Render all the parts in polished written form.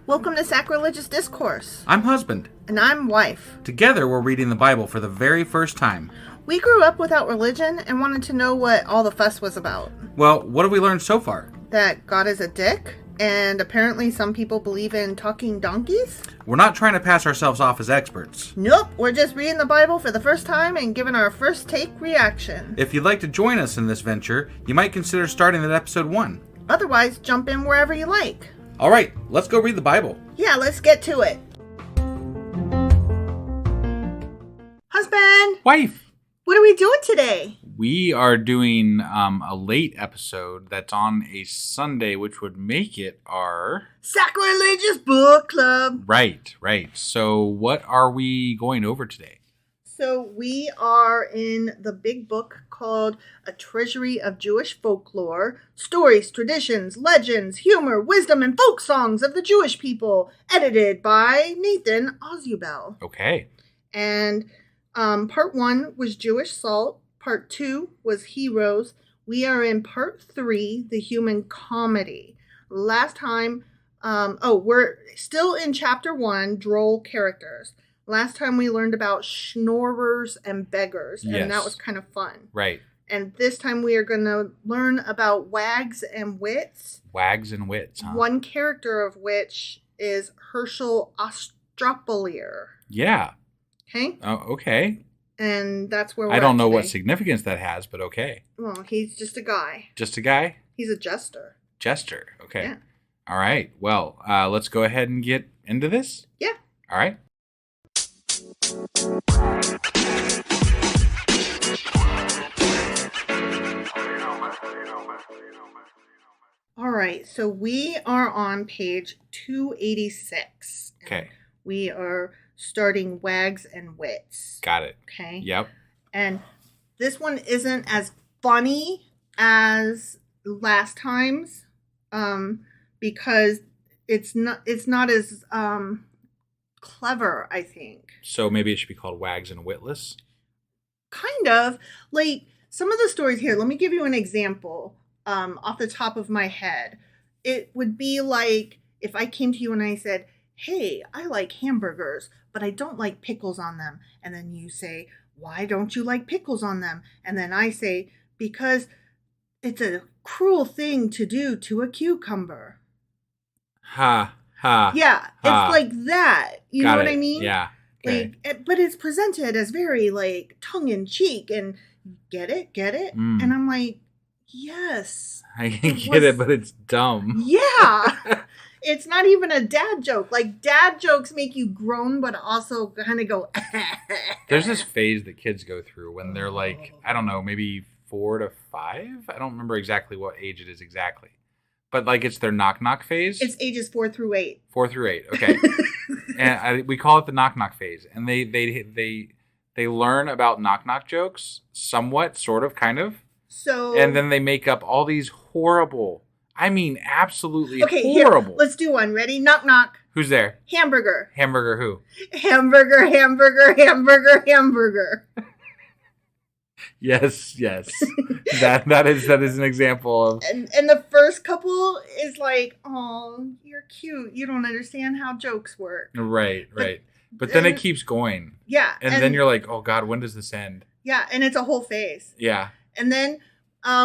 Welcome to Sacrilegious Discourse. I'm husband. And I'm wife. Together, we're reading the Bible for the very first time. We grew up without religion and wanted to know what all the fuss was about. Well, what have we learned so far? That God is a dick, and apparently some people believe in talking donkeys? We're not trying to pass ourselves off as experts. Nope, we're just reading the Bible for the first time and giving our first take reaction. If you'd like to join us in this venture, you might consider starting at episode 1. Otherwise, jump in wherever you like. All right, let's go read the Bible. Yeah, let's get to it. Husband! Wife! What are we doing today? We are doing a late episode that's on a Sunday, which would make it our... Sacrilegious Book Club! Right. So what are we going over today? So we are in the big book called A Treasury of Jewish Folklore, Stories, Traditions, Legends, Humor, Wisdom, and Folk Songs of the Jewish People, edited by Nathan Ozubel. Okay. And part 1 was Jewish Salt, part 2 was Heroes. We are in part 3, The Human Comedy. Last time, we're still in chapter 1, Droll Characters. Last time we learned about schnorrers and beggars, and that was kind of fun. Right. And this time we are going to learn about Wags and Wits. Wags and Wits, huh? One character of which is Hershel Ostropolier. Yeah. Okay? Oh, okay. And that's where we're I don't know today. what significance that has, but okay. Well, he's just a guy. Just a guy? He's a jester. Jester. Okay. Yeah. All right. Well, let's go ahead and get into this. Yeah. All right. All right. So we are on page 286. Okay. We are starting Wags and Wits. Got it. Okay. Yep. And this one isn't as funny as last time's, because it's not as clever, I think. So maybe it should be called Wags and Witless. Kind of. Like some of the stories here, let me give you an example off the top of my head. It would be like if I came to you and I said, hey, I like hamburgers, but I don't like pickles on them. And then you say, why don't you like pickles on them? And then I say, because it's a cruel thing to do to a cucumber. Ha. Yeah, ha. It's like that. You Got know what it. I mean? Yeah. Okay. Like, but it's presented as very like tongue in cheek and get it? Mm. And I'm like, yes. I get it, but it's dumb. Yeah. It's not even a dad joke. Like, dad jokes make you groan, but also kind of go. There's this phase that kids go through when they're like, I don't know, maybe 4 to 5. I don't remember exactly what age it is exactly. But like it's their knock-knock phase. It's ages 4 through 8. 4 through 8, okay. And we call it the knock-knock phase. And they learn about knock-knock jokes, somewhat, sort of, kind of. So. And then they make up all these horrible, I mean absolutely horrible. Here, let's do one. Ready? Knock, knock. Who's there? Hamburger. Hamburger who? Hamburger. Yes. that is an example of. And the first couple is like, oh, you're cute. You don't understand how jokes work. Right. But then it keeps going. Yeah. And then you're like, oh God, when does this end? Yeah, and it's a whole phase. Yeah. And then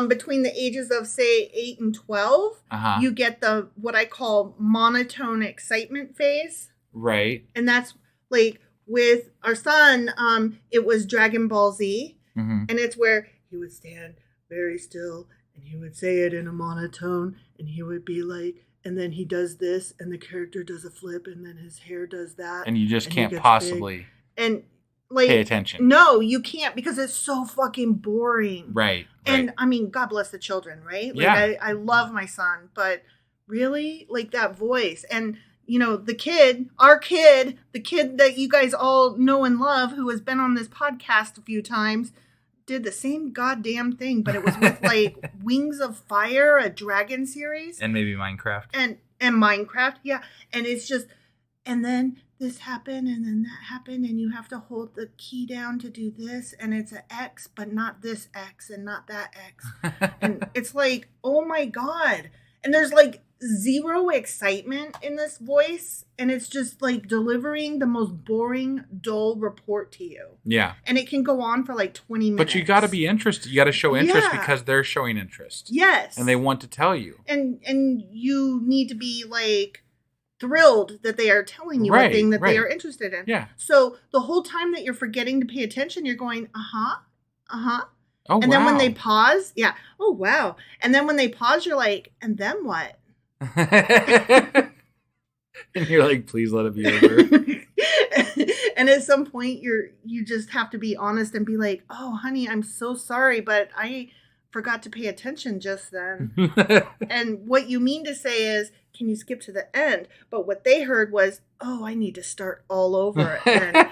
between the ages of say 8 and 12, you get the what I call monotone excitement phase. Right. And that's like with our son, it was Dragon Ball Z. Mm-hmm. And it's where he would stand very still and he would say it in a monotone and he would be like, and then he does this and the character does a flip and then his hair does that. And you just can't possibly and like pay attention. No, you can't because it's so fucking boring. Right. And I mean, God bless the children, right? Like, yeah. I love my son, but really like that voice and you know, the kid that you guys all know and love who has been on this podcast a few times did the same goddamn thing, but it was with like Wings of Fire, a dragon series. And maybe Minecraft. And Minecraft, yeah. And it's just, and then this happened and then that happened and you have to hold the key down to do this and it's an X, but not this X and not that X. And it's like, oh my God. And there's like zero excitement in this voice, and it's just like delivering the most boring, dull report to you. Yeah. And it can go on for like 20 minutes. But you got to be interested. You got to show interest Yeah. because they're showing interest. Yes. And they want to tell you. And you need to be like thrilled that they are telling you Right, a thing that they right. are interested in. Yeah. So the whole time that you're forgetting to pay attention, you're going, uh-huh, uh-huh. Oh, and wow. then when they pause, yeah. Oh, wow. And then when they pause, you're like, and then what? And you're like, please let it be over. And at some point, you just have to be honest and be like, oh, honey, I'm so sorry, but I forgot to pay attention just then. And what you mean to say is, can you skip to the end? But what they heard was, oh, I need to start all over. And,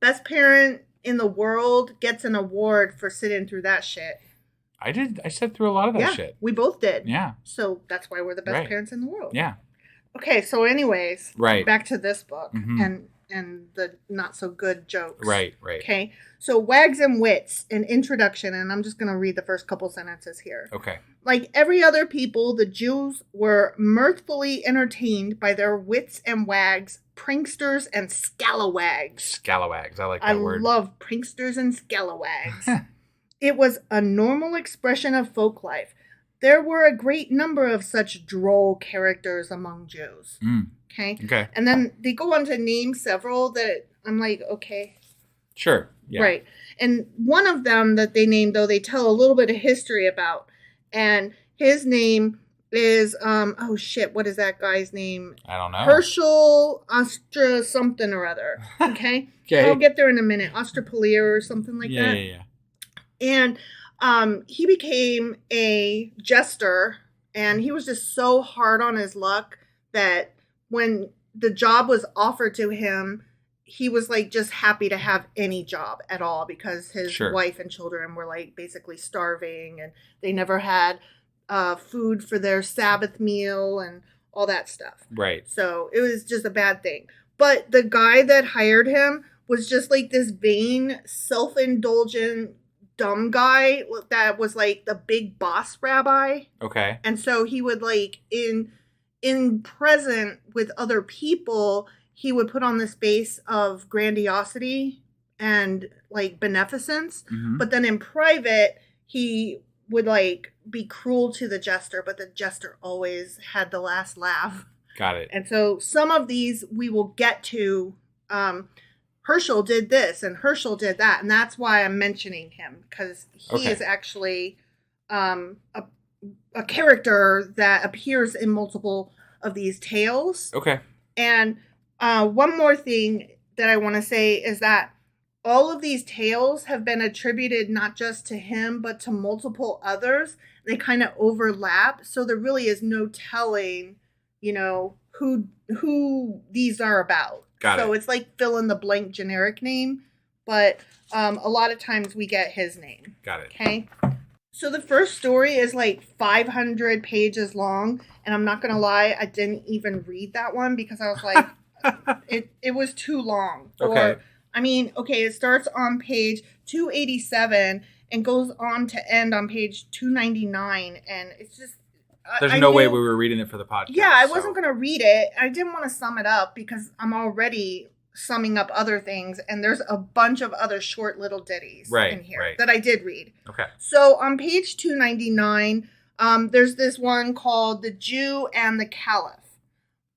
best parent in the world gets an award for sitting through that shit. I did. I sat through a lot of that shit. We both did. Yeah. So that's why we're the best parents in the world. Yeah. Okay, so anyways, right. Back to this book and the not so good jokes. Right. Okay, so Wags and Wits, an introduction, and I'm just going to read the first couple sentences here. Okay. Like every other people, the Jews were mirthfully entertained by their wits and wags, pranksters and scalawags. Scalawags, I like that word. I love pranksters and scalawags. It was a normal expression of folk life. There were a great number of such droll characters among Jews. Okay. And then they go on to name several that I'm like, okay. Sure. Yeah. Right. And one of them that they named, though, they tell a little bit of history about. And his name is, what is that guy's name? I don't know. Hershel Ostra something or other. Okay. Okay. I'll get there in a minute. Ostropolier or something like that. Yeah. And he became a jester, and he was just so hard on his luck that when the job was offered to him, he was like just happy to have any job at all because his wife and children were like basically starving, and they never had food for their Sabbath meal and all that stuff. Right. So it was just a bad thing. But the guy that hired him was just like this vain, self-indulgent, dumb guy that was like the big boss rabbi. Okay. And so he would like in present with other people, he would put on this face of grandiosity and like beneficence. Mm-hmm. But then in private, he would like be cruel to the jester, but the jester always had the last laugh. Got it. And so some of these we will get to. Hershel did this and Hershel did that. And that's why I'm mentioning him, because he is actually a character that appears in multiple of these tales. Okay. And one more thing that I want to say is that all of these tales have been attributed not just to him, but to multiple others. They kind of overlap. So there really is no telling, who these are about. So it's like fill in the blank generic name, but a lot of times we get his name. Got it. Okay. So the first story is like 500 pages long, and I'm not going to lie, I didn't even read that one because I was like, it was too long. Okay. It starts on page 287 and goes on to end on page 299, and it's just... There's no way we were reading it for the podcast. Yeah, I wasn't going to read it. I didn't want to sum it up because I'm already summing up other things, and there's a bunch of other short little ditties in here that I did read. Okay. So on page 299, there's this one called The Jew and the Caliph.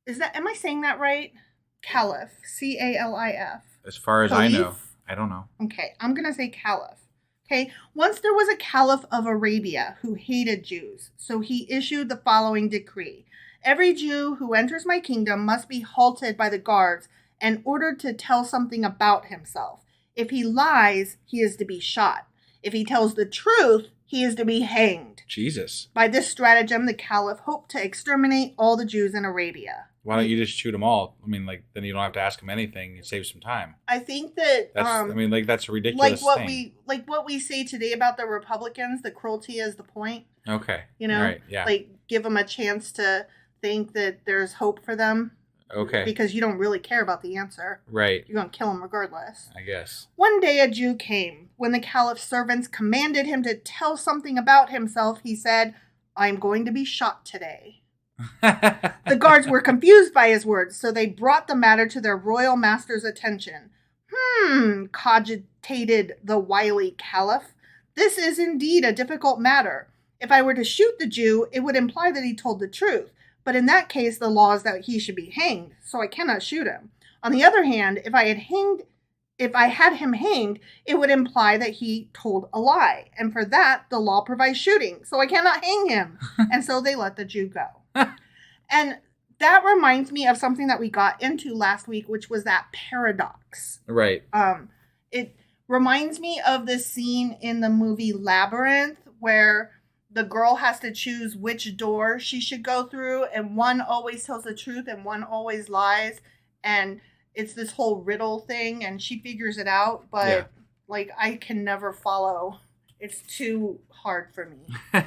Am I saying that right? Caliph. C-A-L-I-F. As far as I know. I don't know. Okay, I'm going to say Caliph. Okay, once there was a caliph of Arabia who hated Jews, so he issued the following decree. Every Jew who enters my kingdom must be halted by the guards and ordered to tell something about himself. If he lies, he is to be shot. If he tells the truth, he is to be hanged. Jesus. By this stratagem, the caliph hoped to exterminate all the Jews in Arabia. Why don't you just shoot them all? Then you don't have to ask them anything. It saves some time. I think that... that's a ridiculous thing. Like what we say today about the Republicans, the cruelty is the point. Okay. All right, yeah. Like, give them a chance to think that there's hope for them. Okay. Because you don't really care about the answer. Right. You're going to kill them regardless. I guess. One day a Jew came. When the caliph's servants commanded him to tell something about himself, he said, I'm going to be shot today. The guards were confused by his words, so they brought the matter to their royal master's attention. Cogitated the wily caliph. This is indeed a difficult matter. If I were to shoot the Jew, it would imply that he told the truth. But in that case, the law is that he should be hanged, so I cannot shoot him. On the other hand, if I had him hanged, it would imply that he told a lie. And for that, the law provides shooting, so I cannot hang him. And so they let the Jew go. And that reminds me of something that we got into last week, which was that paradox. Right. It reminds me of the scene in the movie Labyrinth where the girl has to choose which door she should go through, and one always tells the truth and one always lies. And it's this whole riddle thing, and she figures it out, but like I can never follow. It's too hard for me.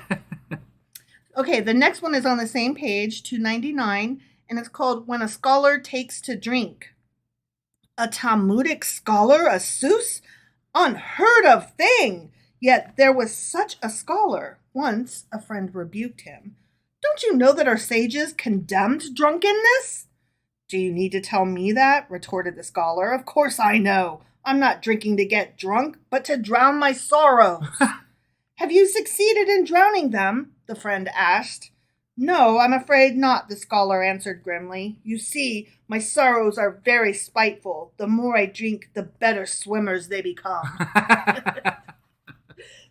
Okay, the next one is on the same page, 299, and it's called When a Scholar Takes to Drink. A Talmudic scholar, a Seuss? Unheard of thing! Yet there was such a scholar. Once a friend rebuked him. Don't you know that our sages condemned drunkenness? Do you need to tell me that? Retorted the scholar. Of course I know. I'm not drinking to get drunk, but to drown my sorrows. Have you succeeded in drowning them? The friend asked. No, I'm afraid not, the scholar answered grimly. You see, my sorrows are very spiteful. The more I drink, the better swimmers they become.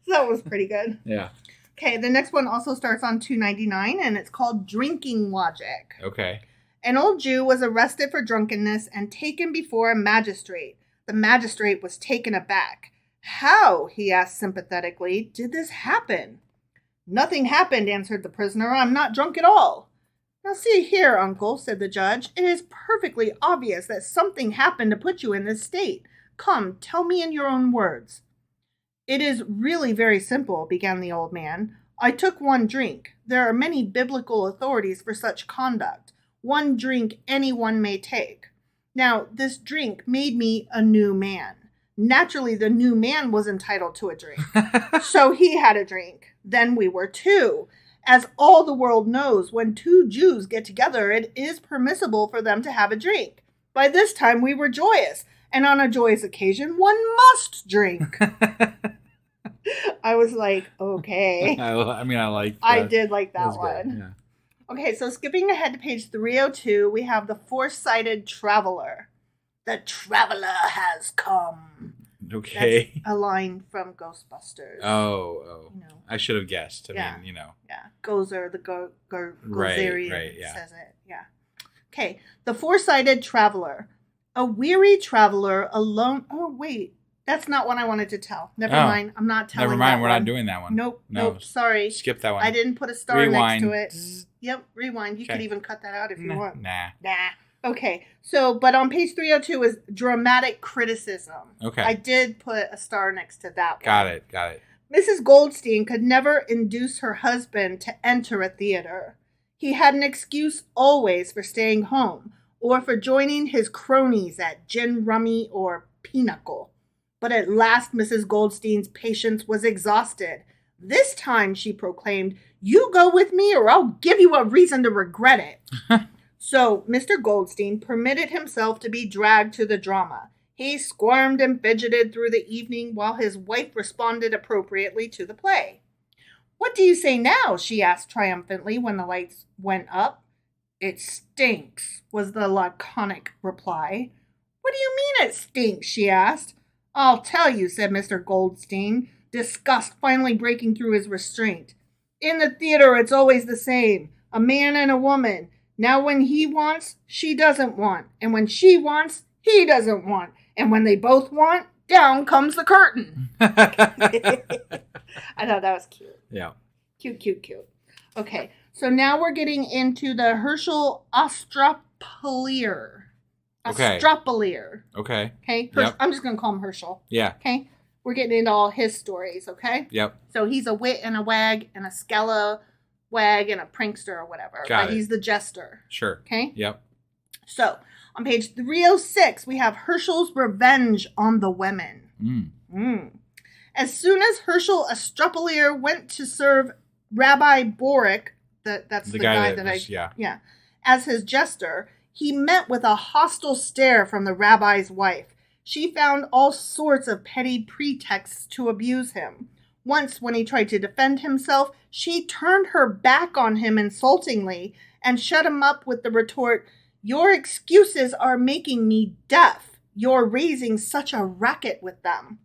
So that was pretty good. Yeah. Okay, the next one also starts on 299, and it's called Drinking Logic. Okay. An old Jew was arrested for drunkenness and taken before a magistrate. The magistrate was taken aback. How, he asked sympathetically, did this happen? Nothing happened, answered the prisoner. I'm not drunk at all. Now see here, uncle, said the judge. It is perfectly obvious that something happened to put you in this state. Come, tell me in your own words. It is really very simple, began the old man. I took one drink. There are many biblical authorities for such conduct. One drink anyone may take. Now, this drink made me a new man. Naturally, the new man was entitled to a drink. So he had a drink. Then we were two. As all the world knows, when two Jews get together, it is permissible for them to have a drink. By this time, we were joyous. And on a joyous occasion, one must drink. I was like, okay. I liked that. I did like that one. Good. Yeah. Okay, so skipping ahead to page 302, we have the four-sided traveler. The traveler has come. Okay. That's a line from Ghostbusters. Oh. You know. I should have guessed. I mean. Yeah. Gozer, the Gozerian right, yeah. says it. Yeah. Okay, the four-sided traveler. A weary traveler alone. Oh, wait. That's not what I wanted to tell. Never mind. I'm not telling Never mind. that We're one. not doing that one. Nope. Sorry. Skip that one. I didn't put a star Rewind. next to it. Yep, rewind. You could even cut that out if you want. Nah. Okay, but on page 302 is dramatic criticism. Okay. I did put a star next to that one. Got it. Mrs. Goldstein could never induce her husband to enter a theater. He had an excuse always for staying home or for joining his cronies at gin rummy or pinochle. But at last Mrs. Goldstein's patience was exhausted. This time, she proclaimed, you go with me or I'll give you a reason to regret it. So Mr. Goldstein permitted himself to be dragged to the drama. He squirmed and fidgeted through the evening while his wife responded appropriately to the play. What do you say now? She asked triumphantly when the lights went up. It stinks, was the laconic reply. What do you mean it stinks? She asked. I'll tell you, said Mr. Goldstein, disgust finally breaking through his restraint. In the theater, it's always the same. A man and a woman. Now when he wants, she doesn't want. And when she wants, he doesn't want. And when they both want, down comes the curtain. I thought that was cute. Yeah. Cute. Okay, so now we're getting into the Hershel Ostropalier. Okay. Ostropalier. Okay. Okay? Yep. I'm just going to call him Hershel. Yeah. Okay? We're getting into all his stories, okay? Yep. So he's a wit and a wag and a scalawag and a prankster or whatever. Got but it. He's the jester. Sure. Okay? Yep. So, on page 306, we have Hershel's revenge on the women. As soon as Hershel Ostropalier went to serve Rabbi Borick That's the guy that was, yeah. As his jester, he met with a hostile stare from the rabbi's wife. She found all sorts of petty pretexts to abuse him. Once, when he tried to defend himself, she turned her back on him insultingly and shut him up with the retort, "Your excuses are making me deaf. You're raising such a racket with them."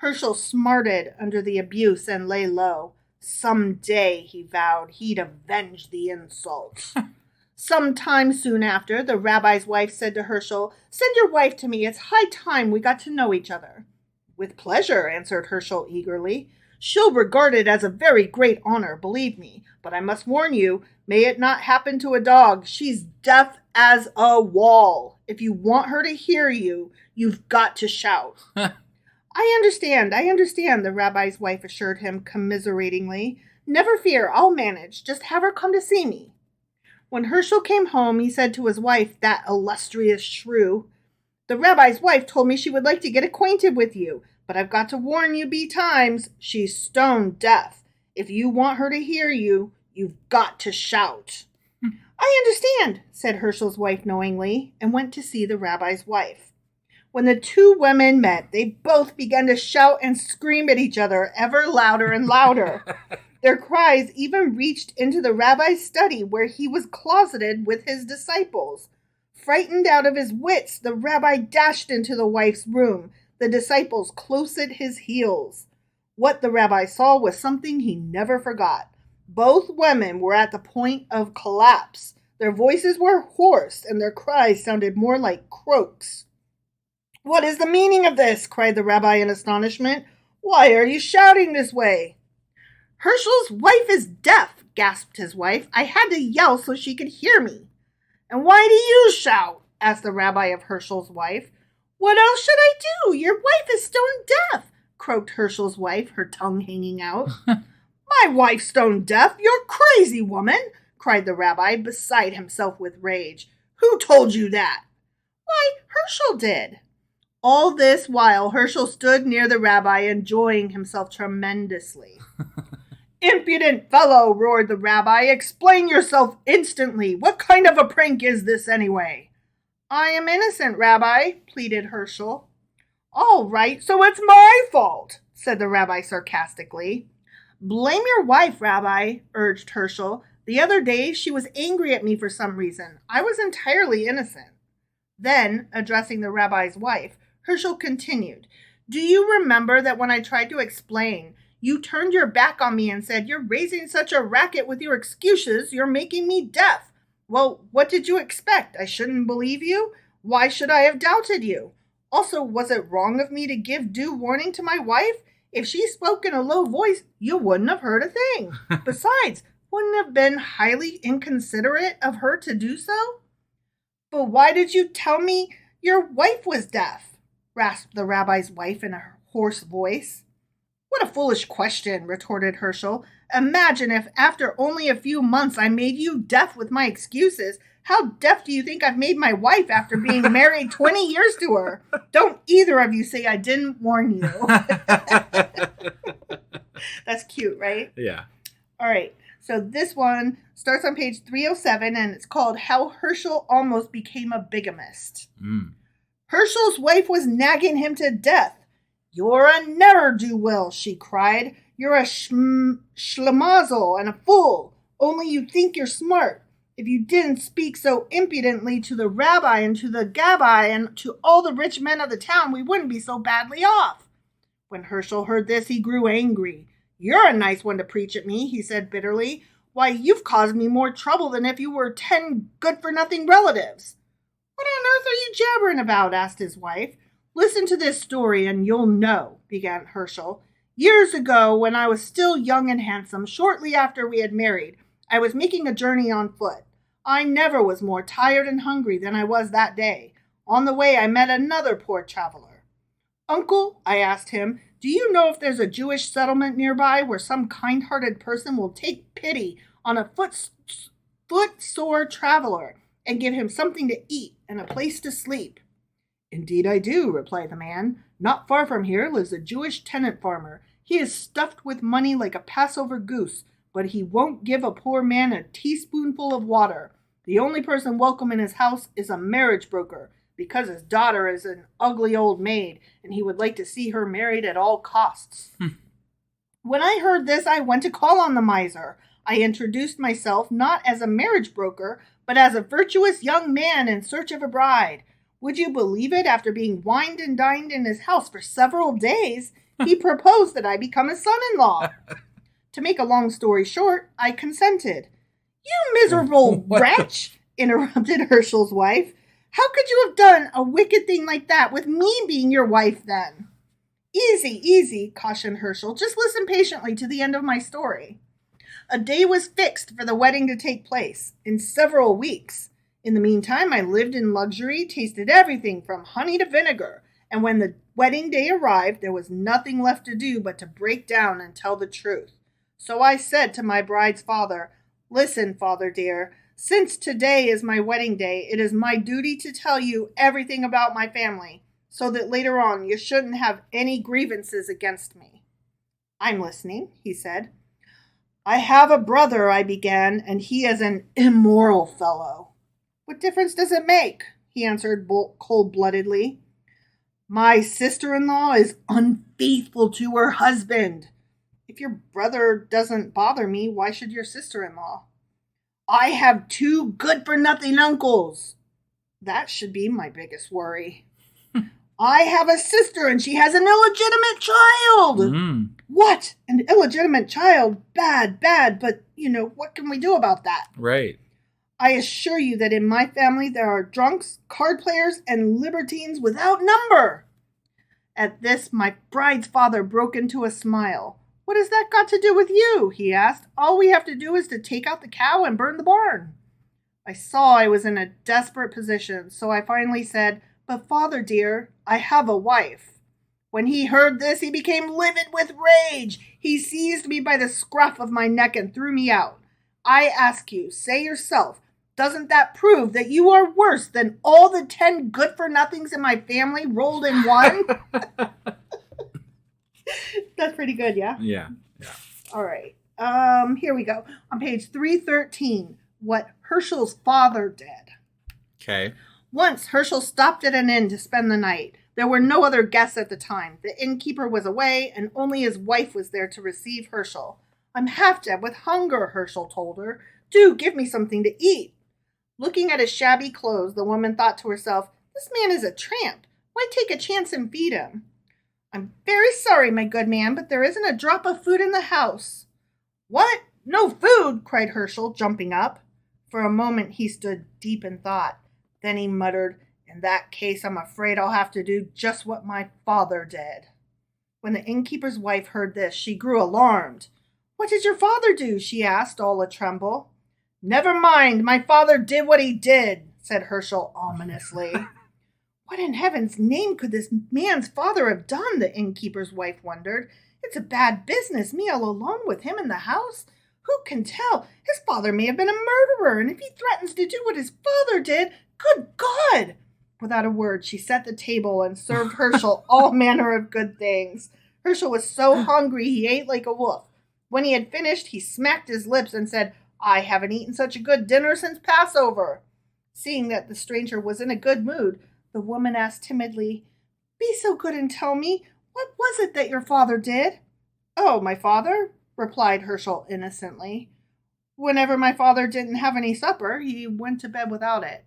Hershel smarted under the abuse and lay low. Someday, he vowed, he'd avenge the insult. Sometime soon after, the rabbi's wife said to Hershel, "Send your wife to me. It's high time we got to know each other." "With pleasure," answered Hershel eagerly. "She'll regard it as a very great honor, believe me. But I must warn you, may it not happen to a dog. She's deaf as a wall. If you want her to hear you, you've got to shout." I understand, the rabbi's wife assured him commiseratingly. "Never fear, I'll manage. Just have her come to see me." When Hershel came home, he said to his wife, that illustrious shrew, "The rabbi's wife told me she would like to get acquainted with you, but I've got to warn you betimes, she's stone deaf. If you want her to hear you, you've got to shout." "I understand," said Hershel's wife knowingly, and went to see the rabbi's wife. When the two women met, they both began to shout and scream at each other ever louder and louder. Their cries even reached into the rabbi's study where he was closeted with his disciples. Frightened out of his wits, the rabbi dashed into the wife's room, the disciples close at his heels. What the rabbi saw was something he never forgot. Both women were at the point of collapse. Their voices were hoarse, and their cries sounded more like croaks. "What is the meaning of this?" cried the rabbi in astonishment. "Why are you shouting this way?" "Hershel's wife is deaf," gasped his wife. "I had to yell so she could hear me." "And why do you shout?" asked the rabbi of Hershel's wife. "What else should I do? Your wife is stone deaf," croaked Hershel's wife, her tongue hanging out. "My wife's stone deaf? You're crazy, woman," cried the rabbi, beside himself with rage. "Who told you that?" "Why, Hershel did." All this while, Hershel stood near the rabbi, enjoying himself tremendously. "Impudent fellow," roared the rabbi. "Explain yourself instantly. What kind of a prank is this anyway?" "I am innocent, Rabbi," pleaded Hershel. "All right, so it's my fault," said the rabbi sarcastically. "Blame your wife, Rabbi," urged Hershel. "The other day she was angry at me for some reason. I was entirely innocent." Then, addressing the rabbi's wife, Hershel continued, "Do you remember that when I tried to explain, you turned your back on me and said, 'You're raising such a racket with your excuses, you're making me deaf.' Well, what did you expect? I shouldn't believe you? Why should I have doubted you? Also, was it wrong of me to give due warning to my wife? If she spoke in a low voice, you wouldn't have heard a thing. Besides, wouldn't it have been highly inconsiderate of her to do so?" "But why did you tell me your wife was deaf?" rasped the rabbi's wife in a hoarse voice. "What a foolish question," retorted Hershel. "Imagine if after only a few months I made you deaf with my excuses. How deaf do you think I've made my wife after being married 20 years to her? Don't either of you say I didn't warn you." That's cute, right? Yeah. All right. So this one starts on page 307, and it's called How Hershel Almost Became a Bigamist. Hershel's wife was nagging him to death. "You're a ne'er-do-well," she cried. "You're a schlemazel and a fool. Only you think you're smart. If you didn't speak so impudently to the rabbi and to the gabbai and to all the rich men of the town, we wouldn't be so badly off." When Hershel heard this, he grew angry. "You're a nice one to preach at me," he said bitterly. "Why, you've caused me more trouble than if you were 10 good-for-nothing relatives." "What on earth are you jabbering about?" asked his wife. "Listen to this story and you'll know," began Hershel. "Years ago, when I was still young and handsome, shortly after we had married, I was making a journey on foot. I never was more tired and hungry than I was that day. On the way, I met another poor traveler. 'Uncle,' I asked him, 'do you know if there's a Jewish settlement nearby where some kind-hearted person will take pity on a foot-sore traveler and give him something to eat and a place to sleep?' 'Indeed I do,' replied the man. 'Not far from here lives a Jewish tenant farmer. He is stuffed with money like a Passover goose, but he won't give a poor man a teaspoonful of water. The only person welcome in his house is a marriage broker, because his daughter is an ugly old maid, and he would like to see her married at all costs. When I heard this, I went to call on the miser. I introduced myself not as a marriage broker, but as a virtuous young man in search of a bride. Would you believe it? After being wined and dined in his house for several days, he proposed that I become his son-in-law. To make a long story short, I consented. You miserable wretch, interrupted Hershel's wife. How could you have done a wicked thing like that with me being your wife then? Easy, easy, cautioned Hershel. Just listen patiently to the end of my story. A day was fixed for the wedding to take place in several weeks. In the meantime, I lived in luxury, tasted everything from honey to vinegar, and when the wedding day arrived, there was nothing left to do but to break down and tell the truth. So I said to my bride's father, Listen, father dear, since today is my wedding day, it is my duty to tell you everything about my family, so that later on you shouldn't have any grievances against me. I'm listening, he said. I have a brother, I began, and he is an immoral fellow. What difference does it make? He answered cold-bloodedly. My sister-in-law is unfaithful to her husband. If your brother doesn't bother me, why should your sister-in-law? I have 2 good-for-nothing uncles. That should be my biggest worry. I have a sister and she has an illegitimate child. What? An illegitimate child? Bad, but, what can we do about that? Right. I assure you that in my family there are drunks, card players, and libertines without number. At this, my bride's father broke into a smile. What has that got to do with you? He asked. All we have to do is to take out the cow and burn the barn. I saw I was in a desperate position, so I finally said, But father dear, I have a wife. When he heard this, he became livid with rage. He seized me by the scruff of my neck and threw me out. I ask you, say yourself, doesn't that prove that you are worse than all the 10 good-for-nothings in my family rolled in one? That's pretty good, yeah? Yeah. All right. Here we go. On page 313, what Hershel's father did. Okay. Once, Hershel stopped at an inn to spend the night. There were no other guests at the time. The innkeeper was away, and only his wife was there to receive Hershel. I'm half dead with hunger, Hershel told her. Do give me something to eat. Looking at his shabby clothes, the woman thought to herself, This man is a tramp. Why take a chance and feed him? I'm very sorry, my good man, but there isn't a drop of food in the house. What? No food? Cried Hershel, jumping up. For a moment he stood deep in thought. Then he muttered, In that case, I'm afraid I'll have to do just what my father did. When the innkeeper's wife heard this, she grew alarmed. What did your father do? She asked, all a-tremble. Never mind, my father did what he did, said Hershel ominously. What in heaven's name could this man's father have done? The innkeeper's wife wondered. It's a bad business, me all alone with him in the house. Who can tell? His father may have been a murderer, and if he threatens to do what his father did, good God! Without a word, she set the table and served Hershel all manner of good things. Hershel was so hungry he ate like a wolf. When he had finished, he smacked his lips and said, I haven't eaten such a good dinner since Passover. Seeing that the stranger was in a good mood, the woman asked timidly, Be so good and tell me, what was it that your father did? Oh, my father, replied Hershel innocently. Whenever my father didn't have any supper, he went to bed without it.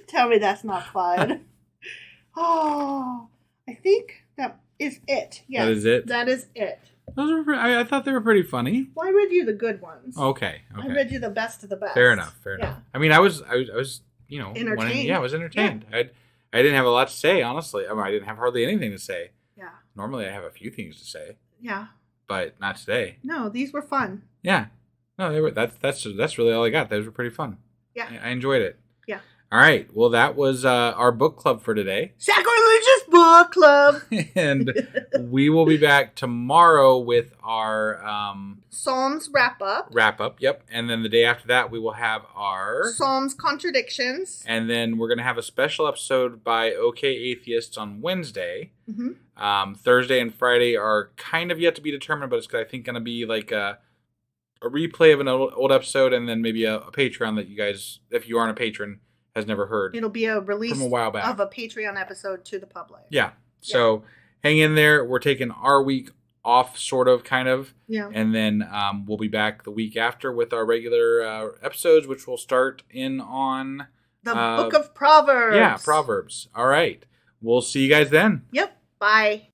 Tell me that's not fun. Oh, I think that is it. Yes, that is it? That is it. Those were. I thought they were pretty funny. Well, I read you the good ones. Okay. I read you the best of the best. Fair enough. I mean, I was entertained. I was entertained. Yeah. I didn't have a lot to say, honestly. I didn't have hardly anything to say. Yeah. Normally, I have a few things to say. Yeah. But not today. No, these were fun. Yeah. No, they were. That's really all I got. Those were pretty fun. Yeah. I enjoyed it. Yeah. All right. Well, that was our book club for today. Sacrilegious Book Club. And we will be back tomorrow with our Psalms wrap up. Yep. And then the day after that, we will have our Psalms contradictions. And then we're going to have a special episode by OK Atheists on Wednesday. Mm-hmm. Thursday and Friday are kind of yet to be determined, but it's, I think, going to be like a replay of an old episode and then maybe a Patreon that you guys, if you aren't a patron, has never heard. It'll be a release from a while back of a Patreon episode to the public. Yeah. So hang in there. We're taking our week off, sort of, kind of. Yeah. And then we'll be back the week after with our regular episodes, which will start in on the Book of Proverbs. Yeah, Proverbs. All right. We'll see you guys then. Yep. Bye.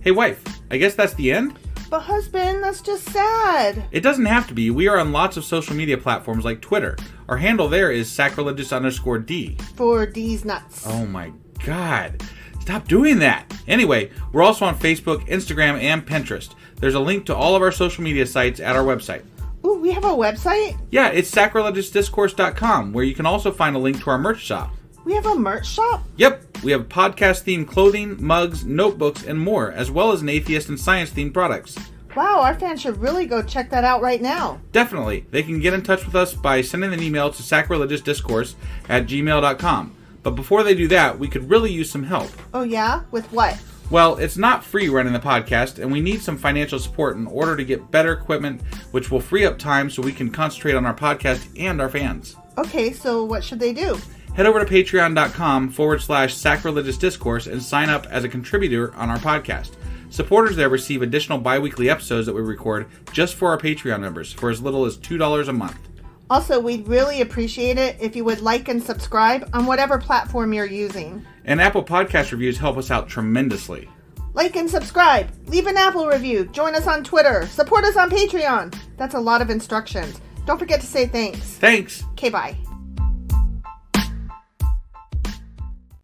Hey, wife. I guess that's the end? But husband, that's just sad. It doesn't have to be. We are on lots of social media platforms like Twitter. Our handle there is sacrilegious_D. For D's nuts. Oh my God. Stop doing that. Anyway, we're also on Facebook, Instagram, and Pinterest. There's a link to all of our social media sites at our website. Ooh, we have a website? Yeah, it's sacrilegiousdiscourse.com, where you can also find a link to our merch shop. We have a merch shop? Yep, we have podcast-themed clothing, mugs, notebooks, and more, as well as an atheist and science-themed products. Wow, our fans should really go check that out right now. Definitely. They can get in touch with us by sending an email to sacrilegiousdiscourse@gmail.com. But before they do that, we could really use some help. Oh yeah? With what? Well, it's not free running the podcast, and we need some financial support in order to get better equipment, which will free up time so we can concentrate on our podcast and our fans. Okay, so what should they do? Head over to patreon.com/sacrilegiousdiscourse and sign up as a contributor on our podcast. Supporters there receive additional bi-weekly episodes that we record just for our Patreon members for as little as $2 a month. Also, we'd really appreciate it if you would like and subscribe on whatever platform you're using. And Apple Podcast reviews help us out tremendously. Like and subscribe. Leave an Apple review. Join us on Twitter. Support us on Patreon. That's a lot of instructions. Don't forget to say thanks. Thanks. Okay, bye.